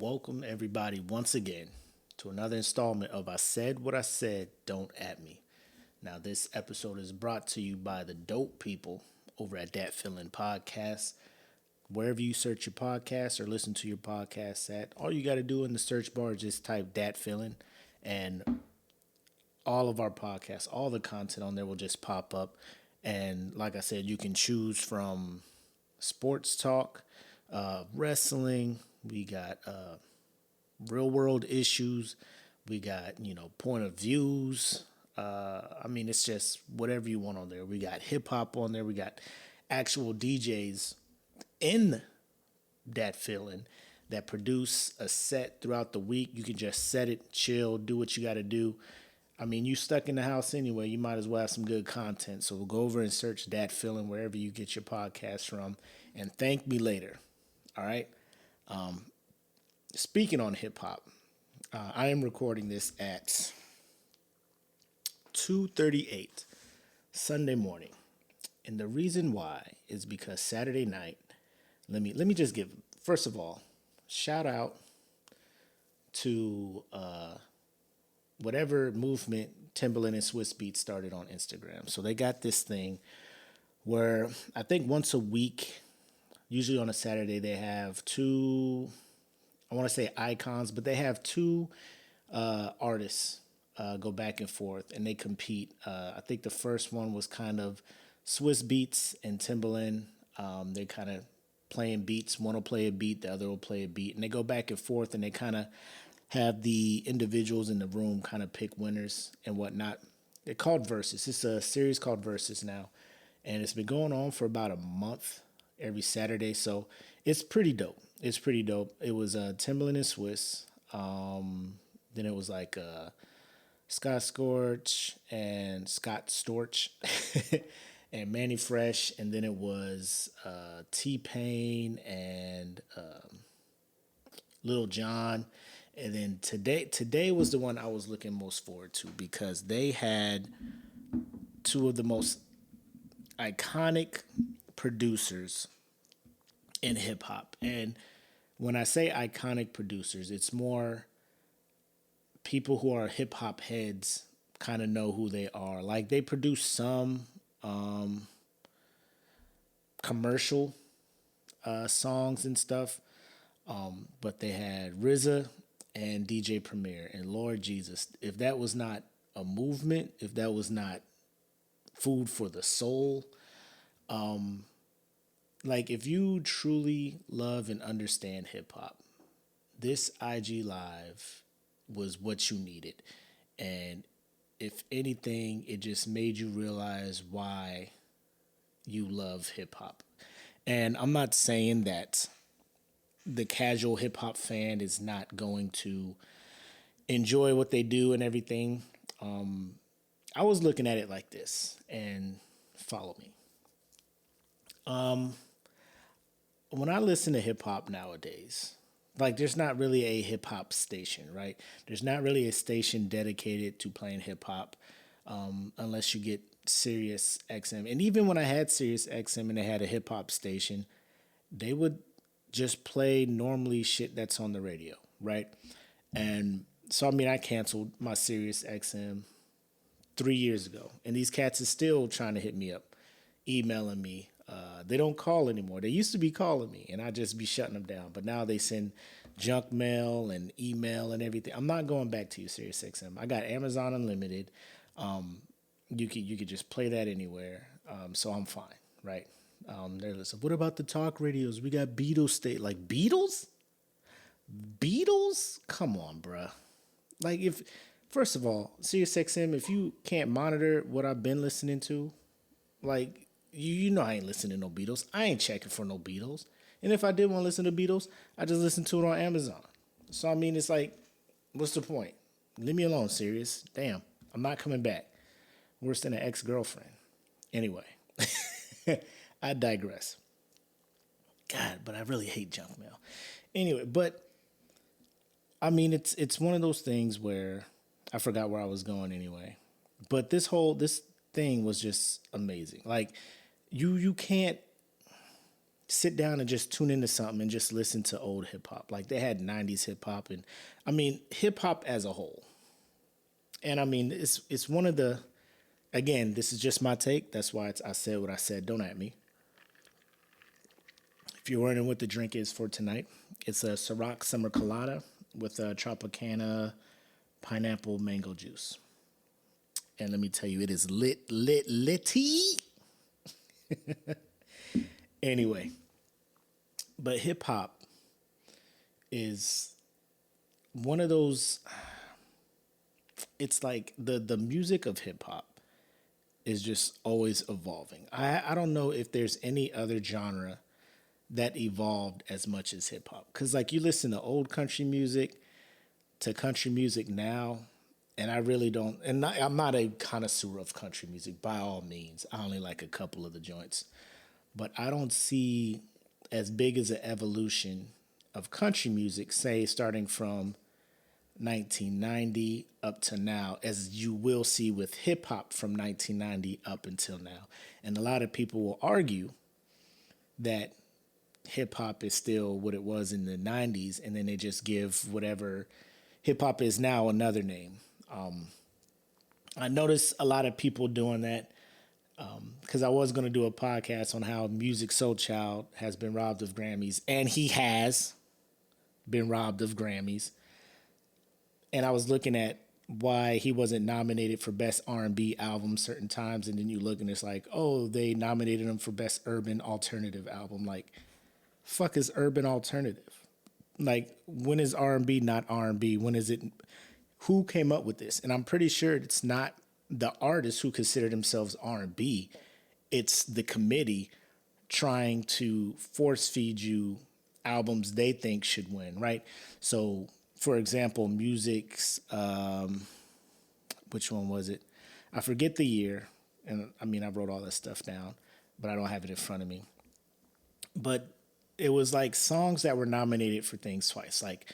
welcome everybody once again to another installment of I Said What I Said, Don't At Me. Now, this episode is brought to you by the dope people over at Dat Feeling Podcast. Wherever you search your podcast or listen to your podcast at, all you got to do in the search bar is just type Dat Feeling, and all of our podcasts, all the content on there will just pop up. And like I said, you can choose from sports talk, wrestling. We got real world issues. We got, point of views. It's just whatever you want on there. We got hip hop on there. We got actual DJs in that feeling that produce a set throughout the week. You can just set it, chill, do what you got to do. You stuck in the house anyway. You might as well have some good content. So we'll go over and search that feeling wherever you get your podcast from, and thank me later. All right. Speaking on hip hop, I am recording this at 2:38 Sunday morning, and the reason why is because Saturday night. Let me just give, first of all, shout out to whatever movement Timbaland and Swiss Beats started on Instagram. So they got this thing where I think once a week, usually on a Saturday, they have two, I want to say icons, but they have two artists go back and forth, and they compete. I think the first one was kind of Swiss Beats and Timbaland. They kind of playing beats. One will play a beat, the other will play a beat, and they go back and forth, and they kind of have the individuals in the room kind of pick winners and whatnot. They're called Versuz. It's a series called Versuz now, and it's been going on for about a month every Saturday, so it's pretty dope. It's pretty dope. It was Timbaland and Swiss. Then it was like Scott Storch and Scott Storch and Manny Fresh, and then it was T-Pain and Lil Jon. And then today was the one I was looking most forward to because they had two of the most iconic producers in hip hop. And when I say iconic producers, it's more people who are hip hop heads kind of know who they are. Like they produce some commercial songs and stuff, but they had RZA and DJ Premier, and Lord Jesus, if that was not a movement, if that was not food for the soul, like if you truly love and understand hip hop, this IG Live was what you needed. And if anything, it just made you realize why you love hip hop. And I'm not saying that the casual hip hop fan is not going to enjoy what they do and everything. I was looking at it like this, and follow me. When I listen to hip hop nowadays, like there's not really a hip hop station, right? There's not really a station dedicated to playing hip hop, unless you get Sirius XM. And even when I had Sirius XM and they had a hip hop station, they would just play normally shit that's on the radio, right? And so, I canceled my Sirius XM 3 years ago, and these cats are still trying to hit me up, emailing me. They don't call anymore. They used to be calling me, and I just be shutting them down. But now they send junk mail and email and everything. I'm not going back to you, Sirius XM. I got Amazon Unlimited. You could just play that anywhere. So I'm fine, right? They're listening. What about the talk radios? We got Beatles state, like Beatles? Beatles? Come on, bruh. Like first of all, Sirius XM, if you can't monitor what I've been listening to, like you know I ain't listening to no Beatles. I ain't checking for no Beatles. And if I did want to listen to Beatles, I just listen to it on Amazon. So it's like, what's the point? Leave me alone, Sirius. Damn, I'm not coming back. Worse than an ex-girlfriend. Anyway, I digress. God, but I really hate junk mail. Anyway, but it's one of those things where I forgot where I was going anyway. But this thing was just amazing. Like you can't sit down and just tune into something and just listen to old hip hop. Like they had 90s hip hop and I mean hip hop as a whole. And I mean it's one of the again, this is just my take. That's why I said what I said. Don't at me. If you're wondering what the drink is for tonight, it's a Ciroc Summer Colada with a Tropicana pineapple mango juice. And let me tell you, it is litty. Anyway, but hip hop is one of those. It's like the music of hip hop is just always evolving. I don't know if there's any other genre that evolved as much as hip hop. Because like you listen to old country music to country music now, and I really don't. And I'm not a connoisseur of country music by all means. I only like a couple of the joints, but I don't see as big as an evolution of country music, say starting from 1990 up to now, as you will see with hip hop from 1990 up until now. And a lot of people will argue that hip hop is still what it was in the 90s, and then they just give whatever hip hop is now another name. I notice a lot of people doing that because I was going to do a podcast on how Music Soul Child has been robbed of Grammys, and he has been robbed of Grammys. And I was looking at why he wasn't nominated for Best R&B Album certain times, and then you look and it's like, oh, they nominated him for Best Urban Alternative Album. Like, fuck is urban alternative? Like, when is R&B not R&B? When is it? Who came up with this? And I'm pretty sure it's not the artists who consider themselves R&B. It's the committee trying to force feed you albums they think should win, right? So, for example, music's, which one was it? I forget the year. And I mean, I wrote all that stuff down, but I don't have it in front of me. But it was like songs that were nominated for things twice. Like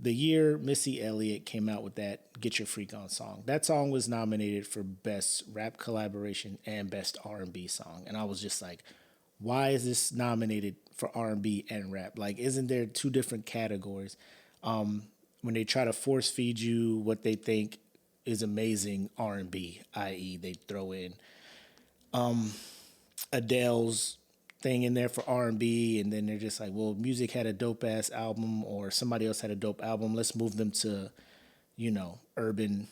the year Missy Elliott came out with that Get Your Freak On song. That song was nominated for Best Rap Collaboration and Best R&B Song. And I was just like, why is this nominated for R&B and rap? Like, isn't there two different categories? When they try to force feed you what they think is amazing R&B, i.e. they throw in Adele's thing in there for R&B, and then they're just like, well, music had a dope ass album or somebody else had a dope album. Let's move them to, urban,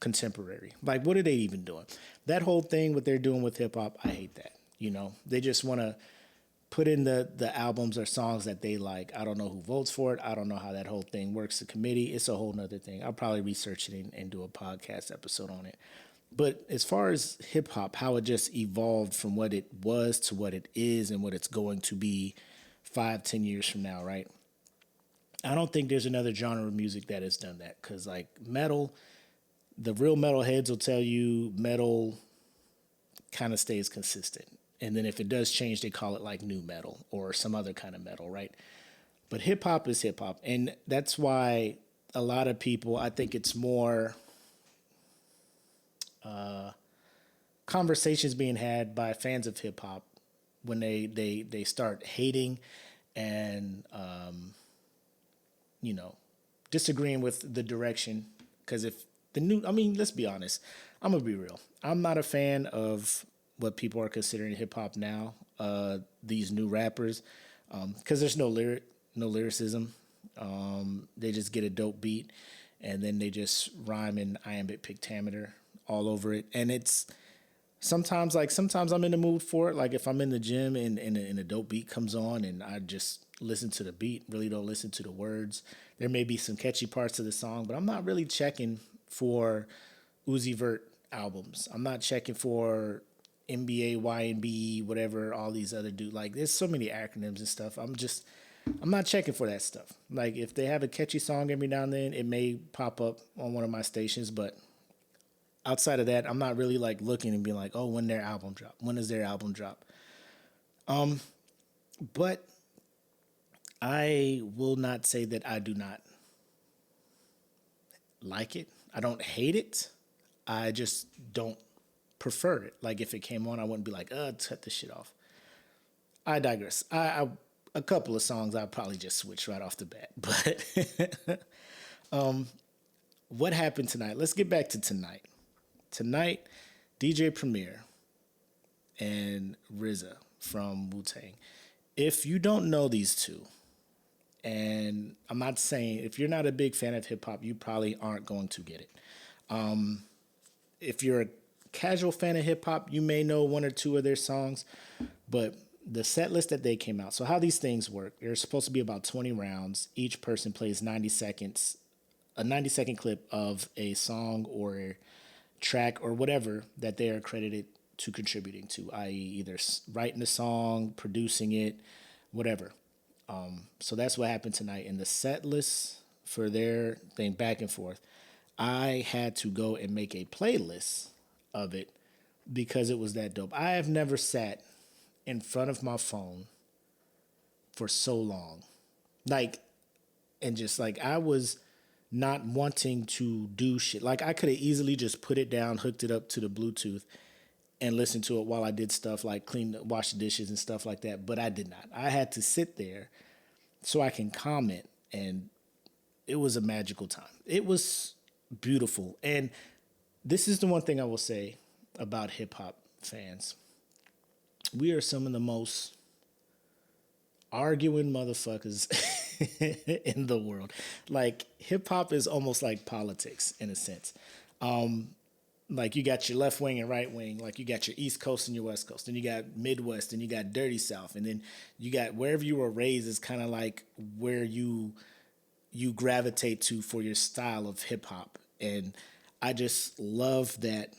contemporary. Like, what are they even doing? That whole thing, what they're doing with hip hop, I hate that. They just want to put in the albums or songs that they like. I don't know who votes for it. I don't know how that whole thing works. The committee, it's a whole nother thing. I'll probably research it and do a podcast episode on it. But as far as hip hop, how it just evolved from what it was to what it is and what it's going to be 5-10 years from now, right? I don't think there's another genre of music that has done that. Because like metal, the real metal heads will tell you metal kind of stays consistent. And then if it does change, they call it like new metal or some other kind of metal, right? But hip hop is hip hop. And that's why a lot of people, I think it's more conversations being had by fans of hip hop when they start hating and, disagreeing with the direction. Because if let's be honest, I'm going to be real. I'm not a fan of what people are considering hip hop now, these new rappers, because there's no lyricism. They just get a dope beat, and then they just rhyme in iambic pentameter all over it. And it's sometimes I'm in the mood for it. Like if I'm in the gym and a dope beat comes on, and I just listen to the beat, really don't listen to the words. There may be some catchy parts of the song, but I'm not really checking for Uzi Vert albums. I'm not checking for NBA, YNB, whatever, all these other dudes. Like, there's so many acronyms and stuff. I'm not checking for that stuff. Like, if they have a catchy song every now and then, it may pop up on one of my stations. But outside of that, I'm not really, like, looking and being like, oh, when their album drop? When does their album drop? But I will not say that I do not like it. I don't hate it. I just don't prefer it. Like if it came on, I wouldn't be like, cut this shit off. I digress. I a couple of songs I'll probably just switch right off the bat. But what happened tonight? Let's get back to tonight. Tonight, DJ Premier and RZA from Wu-Tang. If you don't know these two, and I'm not saying if you're not a big fan of hip hop, you probably aren't going to get it. If you're a casual fan of hip hop, you may know one or two of their songs, but the set list that they came out. So how these things work, they're supposed to be about 20 rounds. Each person plays 90 seconds, a 90-second clip of a song or track or whatever that they are credited to contributing to, i.e. either writing the song, producing it, whatever. So that's what happened tonight. In the set list for their thing back and forth, I had to go and make a playlist of it because it was that dope. I have never sat in front of my phone for so long. Like, and just like I was not wanting to do shit. Like I could have easily just put it down, hooked it up to the Bluetooth, and listen to it while I did stuff like wash the dishes and stuff like that. But I did not. I had to sit there so I can comment, and it was a magical time. It was beautiful. And this is the one thing I will say about hip hop fans. We are some of the most arguing motherfuckers in the world. Like hip hop is almost like politics in a sense. Like you got your left wing and right wing, like you got your East Coast and your West Coast, and you got Midwest and you got Dirty South, and then you got wherever you were raised is kind of like where you gravitate to for your style of hip hop. And I just love that.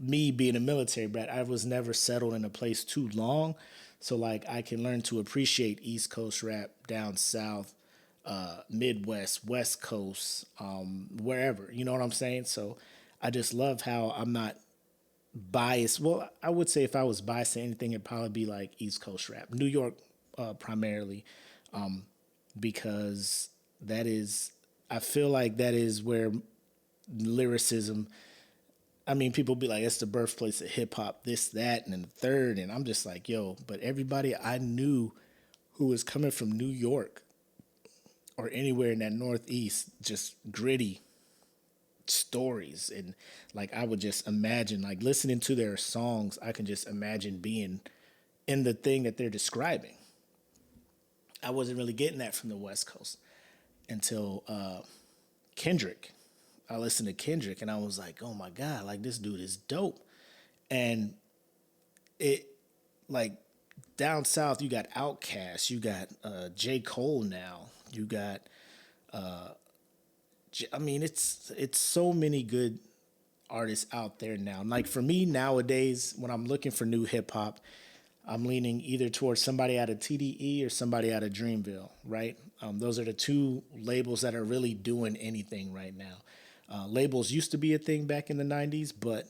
Me being a military brat, I was never settled in a place too long, so like I can learn to appreciate East Coast rap, down South, Midwest, West Coast, wherever. You know what I'm saying? So I just love how I'm not biased. Well, I would say if I was biased to anything, it'd probably be like East Coast rap, New York primarily, because that is, I feel like that is where lyricism. I mean, people be like, it's the birthplace of hip hop, this, that, and then the third. And I'm just like, yo, but everybody I knew who was coming from New York or anywhere in that Northeast, just gritty stories. And like, I would just imagine, like listening to their songs, I can just imagine being in the thing that they're describing. I wasn't really getting that from the West Coast until Kendrick. I listened to Kendrick and I was like, oh my God, like this dude is dope. And it, like down south, you got Outkast, you got J. Cole now, you got, I mean, it's so many good artists out there now. Like for me nowadays, when I'm looking for new hip hop, I'm leaning either towards somebody out of TDE or somebody out of Dreamville, right? Those are the two labels that are really doing anything right now. Labels used to be a thing back in the 90s, but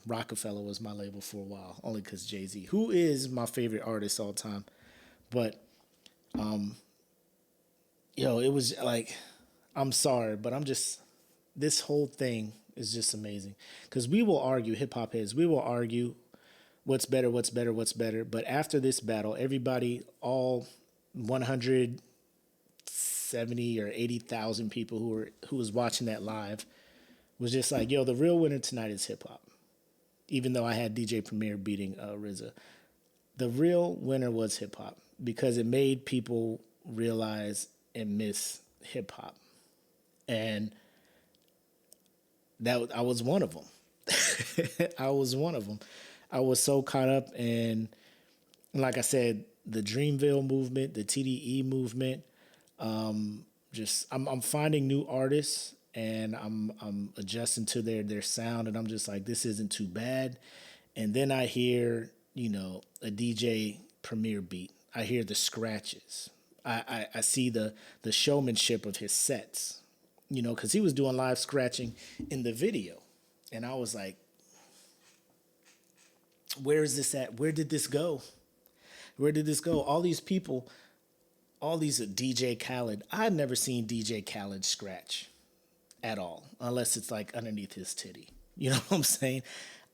Rockefeller was my label for a while, only because Jay-Z, who is my favorite artist all time. But, it was like, I'm sorry, but this whole thing is just amazing. Because we will argue, hip-hop heads, we will argue what's better. But after this battle, everybody, all 170 or 80,000 people who was watching that live was just like, yo, the real winner tonight is hip hop. Even though I had DJ Premier beating RZA, the real winner was hip hop because it made people realize and miss hip hop, and that I was one of them. I was one of them. I was so caught up in, like I said, the Dreamville movement, the TDE movement. I'm finding new artists and I'm adjusting to their sound, and I'm just like, this isn't too bad. And then I hear, a DJ Premier beat. I hear the scratches. I see the showmanship of his sets, because he was doing live scratching in the video. And I was like, where is this at? Where did this go? Where did this go? All these people, all these DJ Khaled. I've never seen DJ Khaled scratch at all, unless it's like underneath his titty. You know what I'm saying?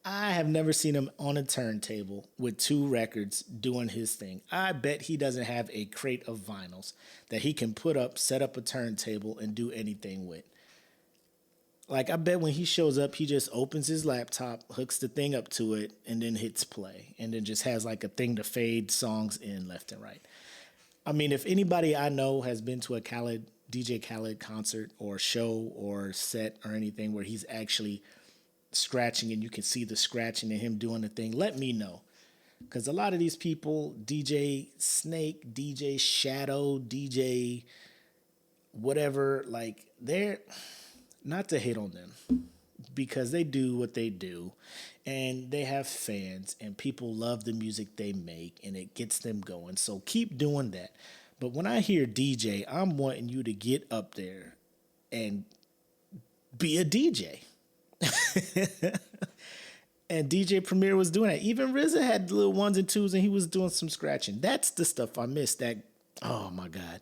I have never seen him on a turntable with two records doing his thing. I bet he doesn't have a crate of vinyls that he can put up, set up a turntable, and do anything with. Like, I bet when he shows up, he just opens his laptop, hooks the thing up to it, and then hits play, and then just has like a thing to fade songs in left and right. I mean, if anybody I know has been to a DJ Khaled concert or show or set or anything where he's actually scratching and you can see the scratching and him doing the thing, let me know. Because a lot of these people, DJ Snake, DJ Shadow, DJ whatever, like, they're not to hate on them because they do what they do and they have fans and people love the music they make and it gets them going. So keep doing that. But when I hear DJ, I'm wanting you to get up there and be a DJ. And DJ Premier was doing that. Even RZA had little ones and twos and he was doing some scratching. That's the stuff I miss. That, oh my God.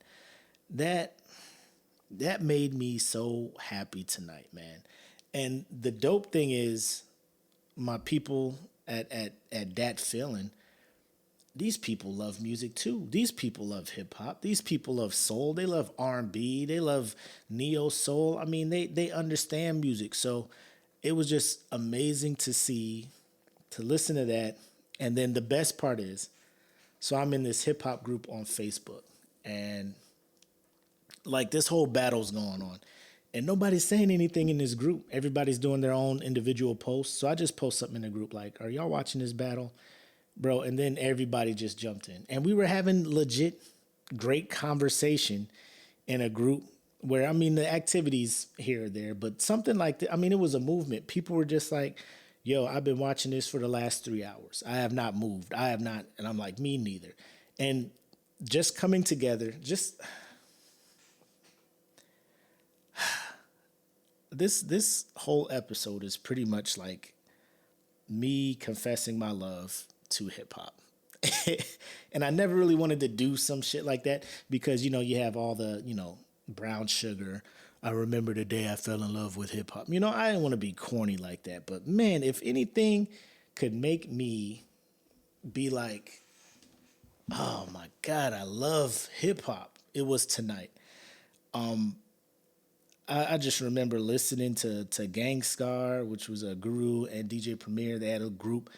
That made me so happy tonight, man. And the dope thing is, my people at that feeling, these people love music too. These people love hip hop. These people love soul. They love R&B. They love neo soul. I mean, they understand music. So it was just amazing to see, to listen to that. And then the best part is, so I'm in this hip hop group on Facebook, and like this whole battle's going on. And nobody's saying anything in this group. Everybody's doing their own individual posts. So I just post something in the group like, are y'all watching this battle? Bro, and then everybody just jumped in. And we were having legit great conversation in a group where, I mean, the activities here or there, but something like that. I mean, it was a movement. People were just like, yo, I've been watching this for the last 3 hours. I have not moved. I have not. And I'm like, me neither. And just coming together, just this whole episode is pretty much like me confessing my love to hip hop. And I never really wanted to do some shit like that because, you know, you have all the, you know, Brown Sugar. I remember the day I fell in love with hip hop. You know, I didn't want to be corny like that. But man, if anything could make me be like, oh my God, I love hip hop, it was tonight. I just remember listening to Gangstar, which was a Guru, and DJ Premier. They had a group.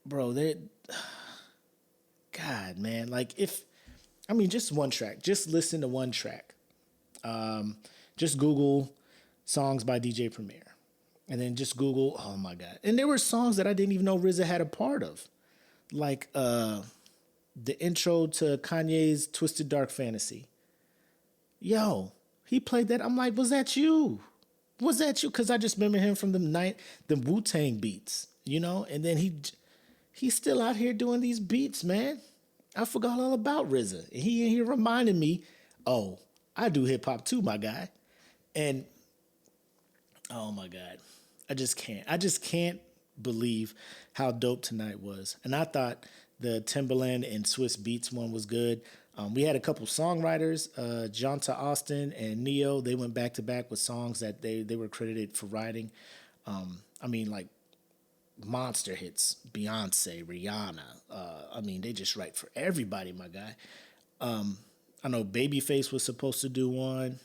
Bro, they, God, man, like just one track. Just listen to one track. Just Google songs by DJ Premier. And then just Google, oh my God. And there were songs that I didn't even know RZA had a part of. Like the intro to Kanye's Twisted Dark Fantasy. Yo, he played that. I'm like, was that you? Was that you? Because I just remember him from the Wu-Tang beats, you know? And then he's still out here doing these beats, man. I forgot all about RZA. And he reminded me, oh, I do hip hop too, my guy. And oh my God, I just can't believe how dope tonight was. And I thought the Timbaland and Swiss Beats one was good. We had a couple songwriters, Jonta Austin and Neo. They went back to back with songs that they were credited for writing. I mean, like monster hits, Beyonce, Rihanna. I mean, they just write for everybody, my guy. I know Babyface was supposed to do one.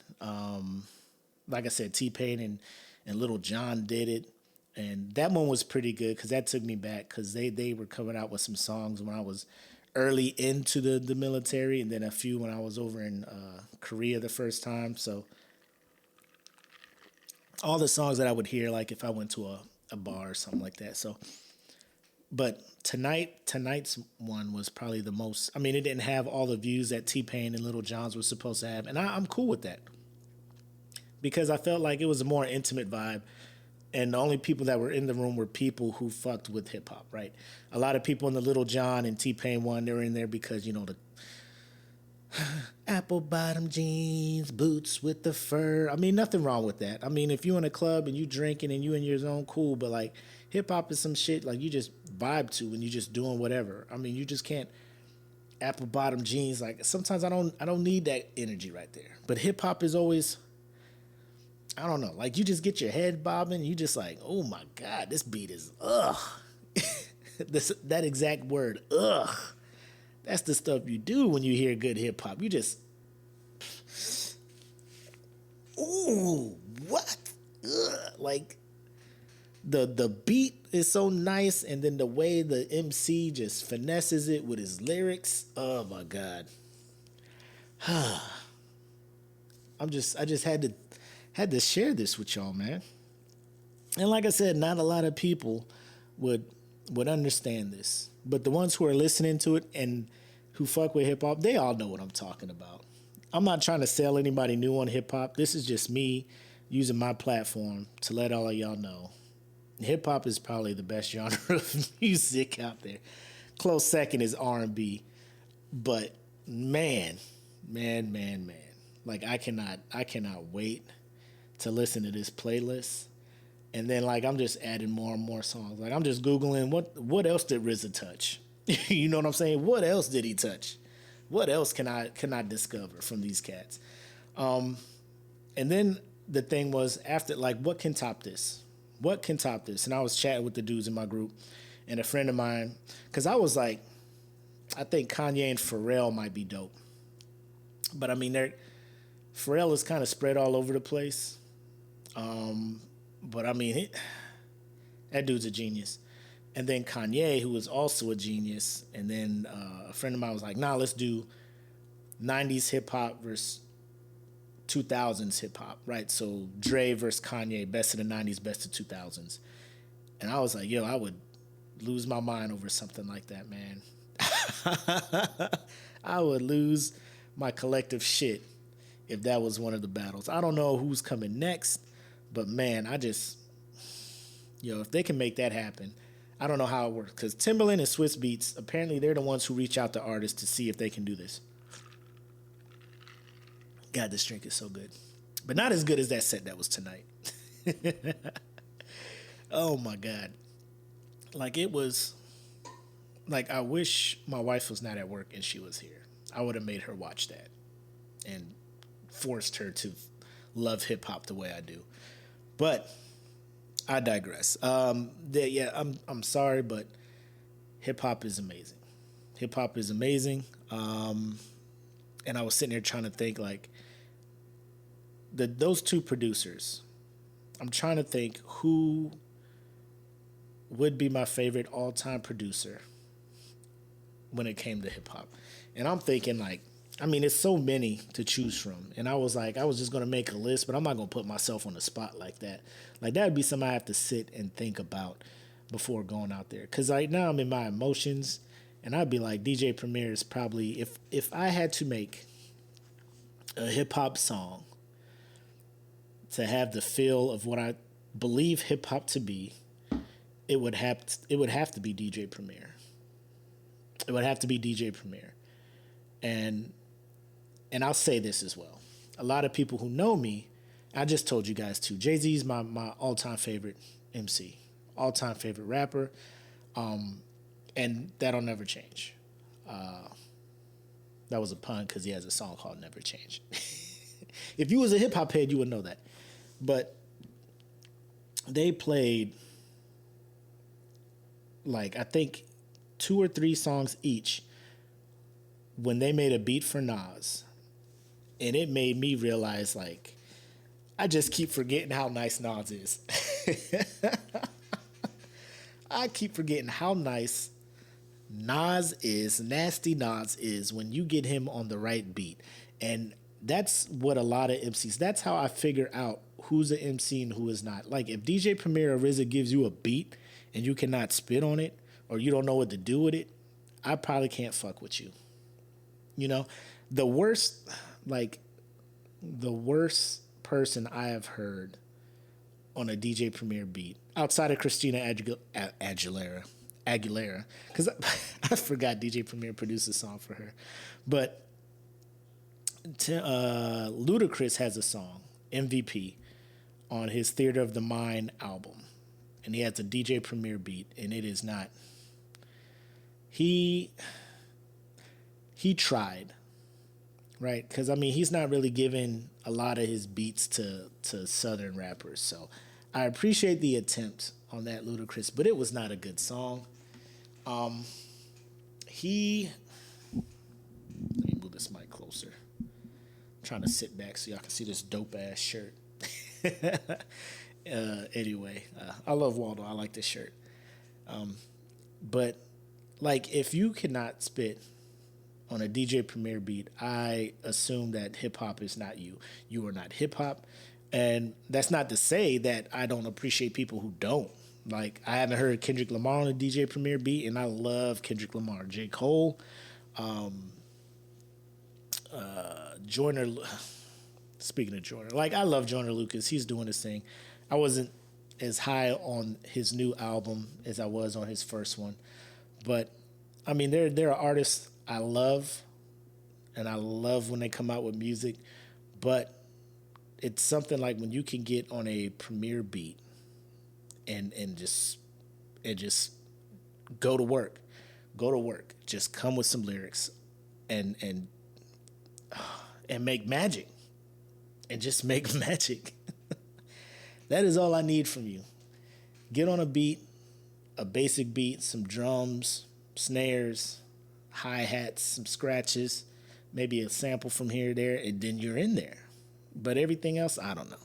Like I said, T-Pain and Little John did it. And that one was pretty good because that took me back because they were coming out with some songs when I was early into the military, and then a few when I was over in Korea the first time. So all the songs that I would hear, like if I went to a bar or something like that. So, but tonight's one was probably the most. I mean, it didn't have all the views that T-Pain and Little John's was supposed to have, and I'm cool with that because I felt like it was a more intimate vibe. And the only people that were in the room were people who fucked with hip hop, right? A lot of people in the Little John and T-Pain one, they were in there because, you know, the apple bottom jeans, boots with the fur. I mean, nothing wrong with that. I mean, if you in a club and you drinking and you in your zone, cool. But like hip hop is some shit like you just vibe to and you just doing whatever. I mean, you just can't apple bottom jeans. Like sometimes I don't need that energy right there. But hip hop is always, I don't know, like you just get your head bobbing. You just like, oh my God, this beat is ugh. That exact word, ugh. That's the stuff you do when you hear good hip hop. You just, ooh, what? Ugh. Like the beat is so nice, and then the way the MC just finesses it with his lyrics. Oh my God. I just had to share this with y'all, man. And like I said, not a lot of people would understand this. But the ones who are listening to it and who fuck with hip hop, they all know what I'm talking about. I'm not trying to sell anybody new on hip hop. This is just me using my platform to let all of y'all know. Hip hop is probably the best genre of music out there. Close second is R&B. But man. Like I cannot wait to listen to this playlist. And then like I'm just adding more and more songs. Like I'm just Googling what else did RZA touch? You know what I'm saying? What else did he touch? What else can I discover from these cats? And then the thing was after, like, what can top this? What can top this? And I was chatting with the dudes in my group, and a friend of mine, because I was like, I think Kanye and Pharrell might be dope. But I mean, Pharrell is kind of spread all over the place. But I mean, that dude's a genius. And then Kanye, who is also a genius. And then a friend of mine was like, nah, let's do 90s hip hop versus 2000s hip hop, right? So Dre versus Kanye, best of the 90s, best of 2000s. And I was like, yo, I would lose my mind over something like that, man. I would lose my collective shit if that was one of the battles. I don't know who's coming next, but man, if they can make that happen, I don't know how it works. Because Timbaland and Swiss Beats, apparently they're the ones who reach out to artists to see if they can do this. God, this drink is so good. But not as good as that set that was tonight. Oh my God. Like it was, like I wish my wife was not at work and she was here. I would have made her watch that and forced her to love hip hop the way I do. But I digress. I'm sorry, but hip hop is amazing. Hip hop is amazing. And I was sitting here trying to think, like, those two producers. I'm trying to think who would be my favorite all-time producer when it came to hip hop. And I'm thinking, like, I mean, it's so many to choose from. And I was just going to make a list, but I'm not going to put myself on the spot like that. Like, that would be something I have to sit and think about before going out there. Because right now I'm in my emotions, and I'd be like, DJ Premier is probably, if I had to make a hip-hop song to have the feel of what I believe hip-hop to be, it would have to be DJ Premier. It would have to be DJ Premier. And I'll say this as well. A lot of people who know me, I just told you guys too, Jay-Z's my all-time favorite MC, all-time favorite rapper, and that'll never change. That was a pun because he has a song called Never Change. If you was a hip-hop head, you would know that. But they played, like, I think 2 or 3 songs each when they made a beat for Nas. And it made me realize, like, I just keep forgetting how nice Nas is. I keep forgetting how nice Nas is, nasty Nas is, when you get him on the right beat. And that's what a lot of MCs, that's how I figure out who's an MC and who is not. Like, if DJ Premier or RZA gives you a beat and you cannot spit on it, or you don't know what to do with it, I probably can't fuck with you. You know, the worst person I have heard on a DJ Premier beat, outside of Christina Aguilera, because I forgot DJ Premier produced a song for her, but Ludacris has a song, MVP, on his Theater of the Mind album, and he has a DJ Premier beat, and it is not. He tried right? Because I mean, he's not really giving a lot of his beats to Southern rappers. So I appreciate the attempt on that, Ludacris, but it was not a good song. He Let me move this mic closer. I'm trying to sit back so y'all can see this dope ass shirt. Anyway, I love Waldo. I like this shirt. But like, if you cannot spit on a DJ Premier beat, I assume that hip hop is not you. You are not hip hop. And that's not to say that I don't appreciate people who don't. Like, I haven't heard Kendrick Lamar on a DJ Premier beat, and I love Kendrick Lamar. J. Cole, Joyner. Speaking of Joyner, like, I love Joyner Lucas. He's doing his thing. I wasn't as high on his new album as I was on his first one. But, I mean, there are artists I love, and I love when they come out with music. But it's something like when you can get on a Premier beat and just go to work. Just come with some lyrics and make magic. And just make magic. That is all I need from you. Get on a beat, a basic beat, some drums, snares, hi-hats, some scratches, maybe a sample from here or there, and then you're in there. But everything else, I don't know.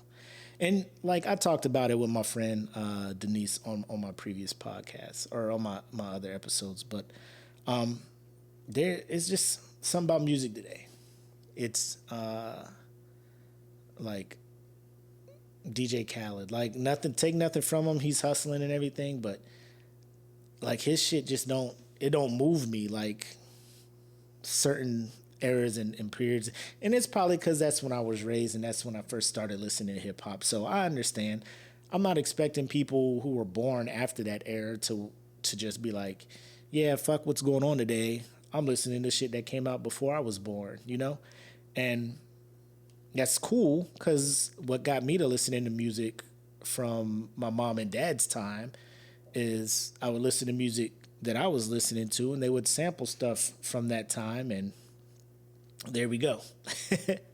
And like, I talked about it with my friend Denise on my previous podcast, or on my other episodes. But there is just something about music today. It's like DJ Khaled. Like, take nothing from him. He's hustling and everything, but like, his shit just don't move me like certain eras and periods. And it's probably because that's when I was raised and that's when I first started listening to hip hop. So I understand. I'm not expecting people who were born after that era to just be like, yeah, fuck what's going on today. I'm listening to shit that came out before I was born, you know? And that's cool, because what got me to listening to music from my mom and dad's time is I would listen to music that I was listening to, and they would sample stuff from that time, and there we go.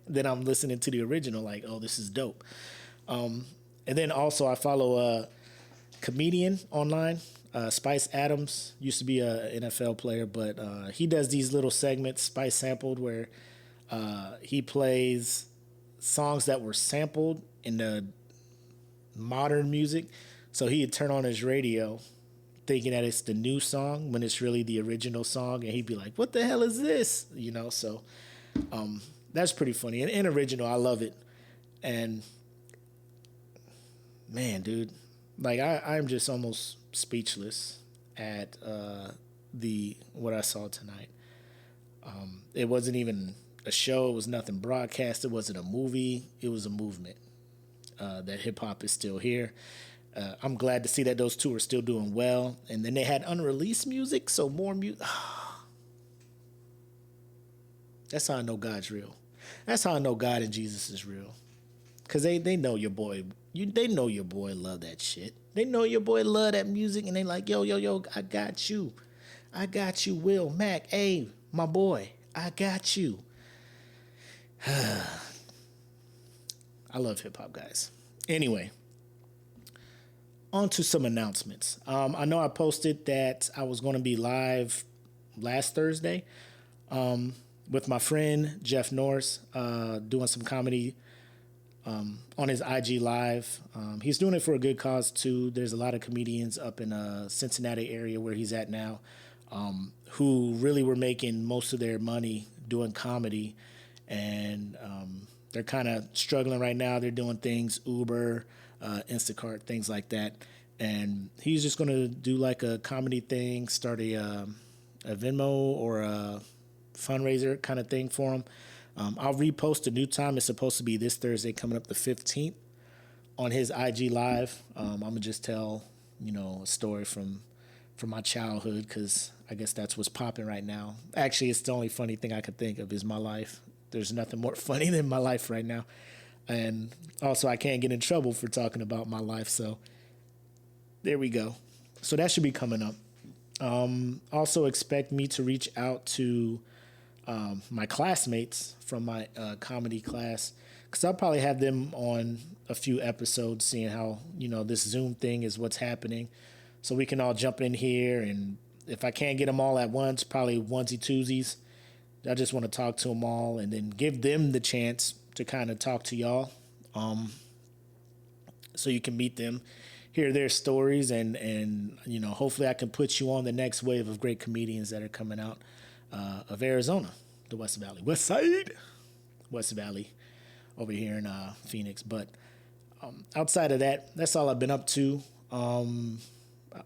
Then I'm listening to the original, like, oh, this is dope. And then also I follow a comedian online, Spice Adams, used to be an NFL player, but he does these little segments, Spice Sampled, where he plays songs that were sampled in the modern music. So he'd turn on his radio thinking that it's the new song when it's really the original song, and he'd be like, what the hell is this? You know, so that's pretty funny. And original, I love it. And man, dude, like, I'm just almost speechless at what I saw tonight. It wasn't even a show. It was nothing broadcast. It wasn't a movie. It was a movement. That hip hop is still here. I'm glad to see that those two are still doing well. And then they had unreleased music, so more music. That's how I know God's real. That's how I know God and Jesus is real. Because they know your boy. They know your boy love that shit. They know your boy love that music, and they like, yo, I got you. I got you, Will, Mac, hey, my boy, I got you. I love hip-hop, guys. Anyway, on to some announcements. I know I posted that I was going to be live last Thursday with my friend Jeff Norris, doing some comedy on his IG Live. He's doing it for a good cause, too. There's a lot of comedians up in Cincinnati area where he's at now who really were making most of their money doing comedy. And they're kind of struggling right now. They're doing things, Uber, Instacart, things like that. And he's just going to do like a comedy thing, start a Venmo or a fundraiser kind of thing for him. I'll repost a new time. It's supposed to be this Thursday coming up the 15th on his IG Live. I'm going to just tell, a story from my childhood, because I guess that's what's popping right now. Actually, it's the only funny thing I could think of is my life. There's nothing more funny than my life right now. And also, I can't get in trouble for talking about my life. So there we go. So that should be coming up. Also expect me to reach out to my classmates from my comedy class, because I'll probably have them on a few episodes, seeing how, this Zoom thing is what's happening. So we can all jump in here, and if I can't get them all at once, probably onesie-twosies. I just want to talk to them all and then give them the chance to kind of talk to y'all, so you can meet them, hear their stories, and hopefully I can put you on the next wave of great comedians that are coming out of Arizona, the West Valley, West Valley over here in Phoenix. But outside of that, that's all I've been up to.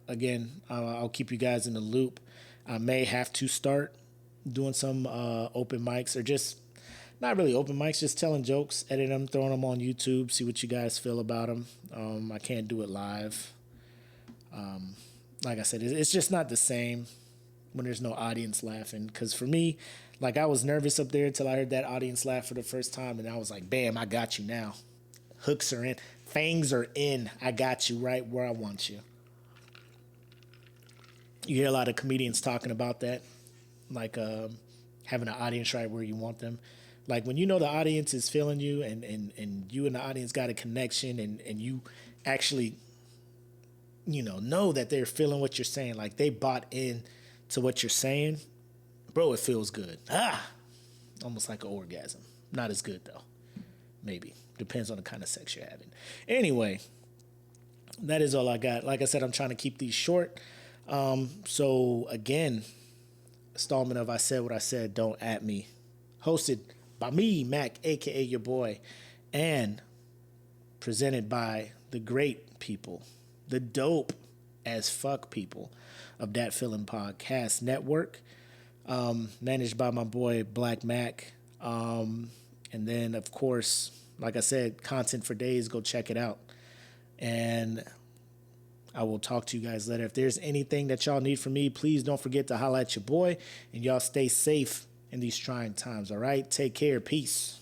Again, I'll keep you guys in the loop. I may have to start doing some open mics, or just not really open mics, just telling jokes, editing them, throwing them on YouTube, see what you guys feel about them. I can't do it live. Like I said, it's just not the same when there's no audience laughing. Because for me, like, I was nervous up there until I heard that audience laugh for the first time, and I was like, bam, I got you now. Hooks are in. Fangs are in. I got you right where I want you. You hear a lot of comedians talking about that, like having an audience right where you want them. Like, when the audience is feeling you, and you and the audience got a connection, and you actually, know that they're feeling what you're saying. Like, they bought in to what you're saying. Bro, it feels good. Almost like an orgasm. Not as good, though. Maybe. Depends on the kind of sex you're having. Anyway, that is all I got. Like I said, I'm trying to keep these short. So, again, installment of I Said What I Said, Don't At Me. Hosted by me, Mac, a.k.a. your boy, and presented by the great people, the dope as fuck people of Dat Feelin' Podcast Network, managed by my boy, Black Mac. And then, of course, like I said, content for days, go check it out. And I will talk to you guys later. If there's anything that y'all need from me, please don't forget to holla at your boy, and y'all stay safe in these trying times, all right? Take care. Peace.